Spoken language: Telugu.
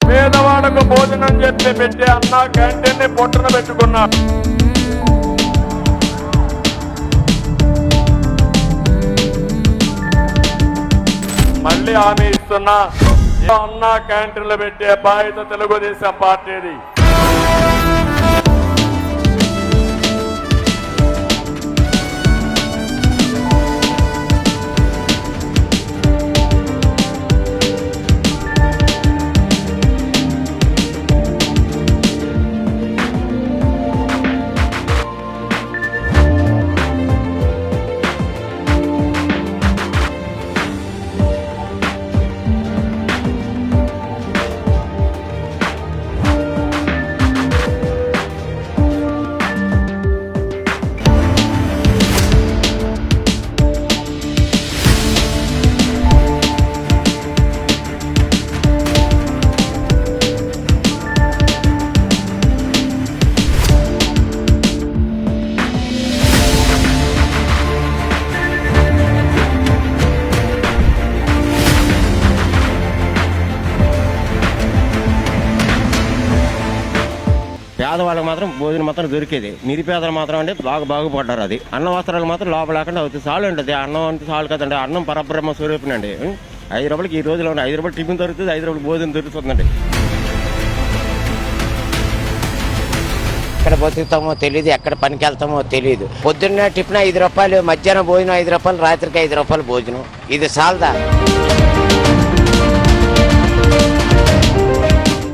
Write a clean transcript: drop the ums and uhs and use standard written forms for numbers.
పేదవాళ్ళకు భోజనం చెప్పి పెట్టే అన్న క్యాంటీన్ ని పొట్టన పెట్టుకున్నారు. మళ్ళీ హామీ ఇస్తున్నా, అన్న క్యాంటీన్లు పెట్టే బాధ్యత తెలుగుదేశం పార్టీది. పేదవాళ్ళకి మాత్రం భోజనం మాత్రం దొరికేది, నిరుపేదలు మాత్రం అంటే బాగుపడ్డారు. అది అన్న వస్త్రాలు మాత్రం లోపల లేకుండా అవుతుంది. చాలు అండి, అది అన్నం అంటే చాలు కదండి. అన్నం పరబ్రహ్మ స్వరూపినండి. 5 రూపాయలకి ఈ రోజులో 5 రూపాయలు టిఫిన్ దొరుకుతుంది, 5 రూపాయలు భోజనం దొరుకుతుందండి. ఎక్కడ బతుకుతామో తెలియదు, ఎక్కడ పనికి వెళ్తామో తెలియదు. పొద్దున్న టిఫిన్ 5 రూపాయలు, మధ్యాహ్నం భోజనం 5 రూపాయలు, రాత్రికి 5 రూపాయలు భోజనం. ఇది చాలదా?